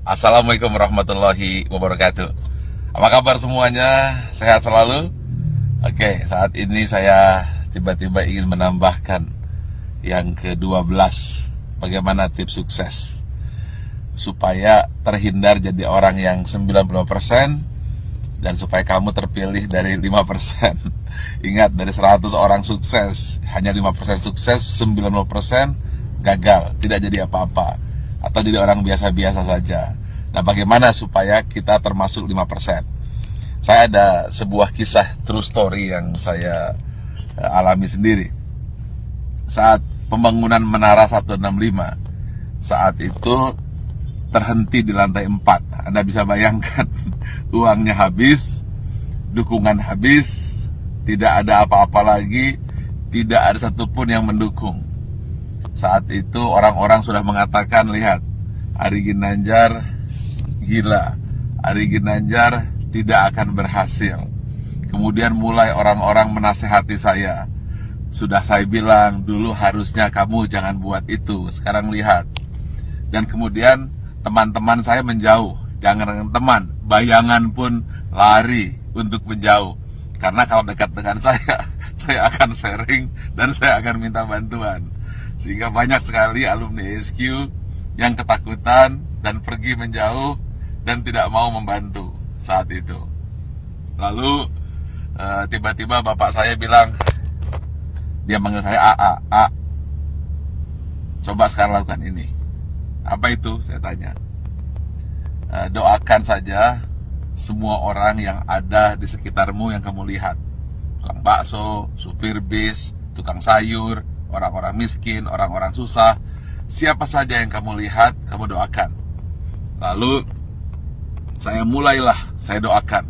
Assalamualaikum warahmatullahi wabarakatuh. Apa kabar semuanya? Sehat selalu? Oke, saat ini saya tiba-tiba ingin menambahkan yang ke-12. Bagaimana tips sukses supaya terhindar jadi orang yang 90% dan supaya kamu terpilih dari 5%. Ingat, dari 100 orang sukses, hanya 5% sukses, 90% gagal, tidak jadi apa-apa, atau jadi orang biasa-biasa saja. Nah, bagaimana supaya kita termasuk 5%? Saya ada sebuah kisah true story yang saya alami sendiri. Saat pembangunan Menara 165, saat itu terhenti di lantai 4. Anda bisa bayangkan, uangnya habis, dukungan habis, tidak ada apa-apa lagi, tidak ada satupun yang mendukung. Saat itu orang-orang sudah mengatakan, lihat, Ari Ginanjar gila, Ari Ginanjar tidak akan berhasil. Kemudian mulai orang-orang menasehati saya. Sudah saya bilang, dulu harusnya kamu jangan buat itu, sekarang lihat. Dan kemudian teman-teman saya menjauh. Jangan dengan teman, bayangan pun lari untuk menjauh. Karena kalau dekat dengan saya akan sharing dan saya akan minta bantuan. Sehingga banyak sekali alumni SQ yang ketakutan dan pergi menjauh dan tidak mau membantu saat itu. Lalu tiba-tiba bapak saya bilang, dia manggil saya A, coba sekarang lakukan ini. Apa itu? Saya tanya. Doakan saja semua orang yang ada di sekitarmu yang kamu lihat. Tukang bakso, supir bis, tukang sayur, orang-orang miskin, orang-orang susah, siapa saja yang kamu lihat, kamu doakan. Lalu saya doakan.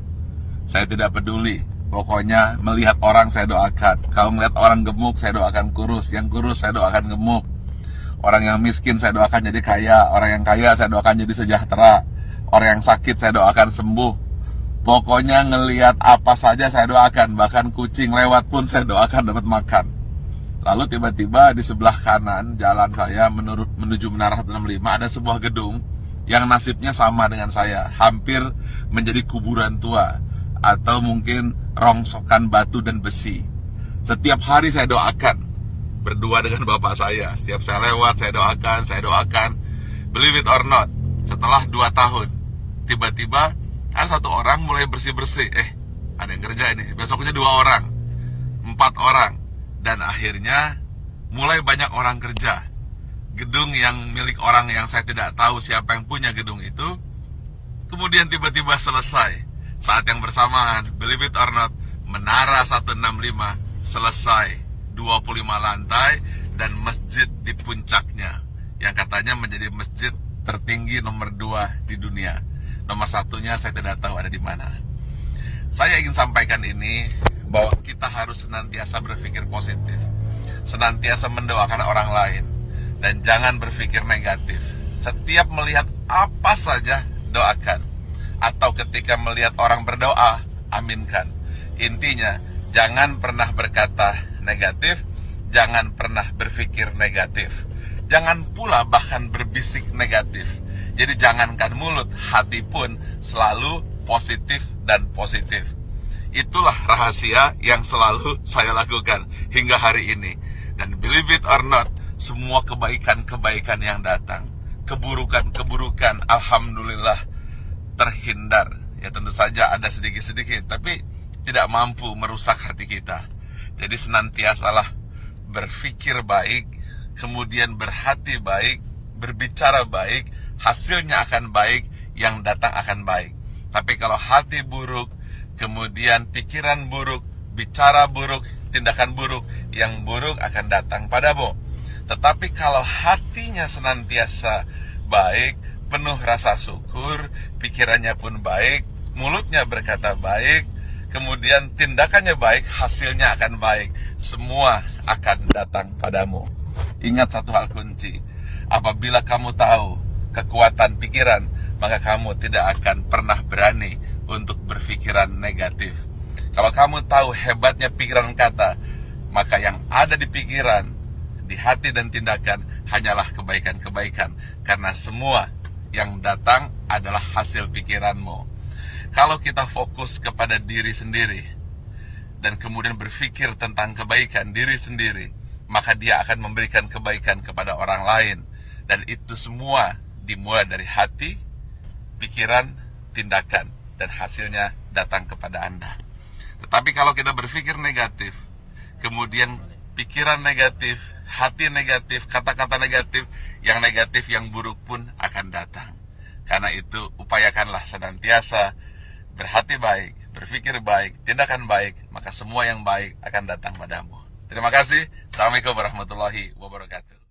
Saya tidak peduli, pokoknya melihat orang saya doakan. Kalau melihat orang gemuk, saya doakan kurus. Yang kurus saya doakan gemuk. Orang yang miskin saya doakan jadi kaya. Orang yang kaya saya doakan jadi sejahtera. Orang yang sakit saya doakan sembuh. Pokoknya ngelihat apa saja saya doakan. Bahkan kucing lewat pun saya doakan dapat makan. Lalu tiba-tiba di sebelah kanan jalan saya menuju Menara 165 ada sebuah gedung yang nasibnya sama dengan saya, hampir menjadi kuburan tua atau mungkin rongsokan batu dan besi. Setiap hari saya doakan, berdua dengan bapak saya. Setiap saya lewat saya doakan. Believe it or not, setelah 2 tahun tiba-tiba ada satu orang mulai bersih-bersih. Ada yang kerja ini. Besoknya 2 orang, 4 orang. Dan akhirnya mulai banyak orang kerja. Gedung yang milik orang yang saya tidak tahu siapa yang punya gedung itu, kemudian tiba-tiba selesai. Saat yang bersamaan, believe it or not, Menara 165 selesai, 25 lantai dan masjid di puncaknya, yang katanya menjadi masjid tertinggi nomor 2 di dunia. Nomor 1-nya saya tidak tahu ada di mana. Saya ingin sampaikan ini, bahwa kita harus senantiasa berpikir positif, senantiasa mendoakan orang lain, dan jangan berpikir negatif. Setiap melihat apa saja, doakan. Atau ketika melihat orang berdoa, aminkan. Intinya, jangan pernah berkata negatif, jangan pernah berpikir negatif, jangan pula bahkan berbisik negatif. Jadi jangankan mulut, hati pun selalu positif dan positif. Itulah rahasia yang selalu saya lakukan hingga hari ini. Dan believe it or not, semua kebaikan-kebaikan yang datang, keburukan-keburukan, alhamdulillah terhindar. Ya tentu saja ada sedikit-sedikit, tapi tidak mampu merusak hati kita. Jadi senantiasalah berpikir baik, kemudian berhati baik, berbicara baik, hasilnya akan baik, yang datang akan baik. Tapi kalau hati buruk, kemudian pikiran buruk, bicara buruk, tindakan buruk, yang buruk akan datang padamu. Tetapi kalau hatinya senantiasa baik, penuh rasa syukur, pikirannya pun baik, mulutnya berkata baik, kemudian tindakannya baik, hasilnya akan baik. Semua akan datang padamu. Ingat satu hal kunci, apabila kamu tahu kekuatan pikiran, maka kamu tidak akan pernah berani untuk berpikiran negatif. Kalau kamu tahu hebatnya pikiran kata, maka yang ada di pikiran, di hati dan tindakan hanyalah kebaikan-kebaikan. Karena semua yang datang adalah hasil pikiranmu. Kalau kita fokus kepada diri sendiri dan kemudian berpikir tentang kebaikan diri sendiri, maka dia akan memberikan kebaikan kepada orang lain. Dan itu semua dimulai dari hati, pikiran, tindakan, dan hasilnya datang kepada Anda. Tetapi kalau kita berpikir negatif, kemudian pikiran negatif, hati negatif, kata-kata negatif, yang buruk pun akan datang. Karena itu upayakanlah senantiasa berhati baik, berpikir baik, tindakan baik, maka semua yang baik akan datang padamu. Terima kasih. Assalamualaikum warahmatullahi wabarakatuh.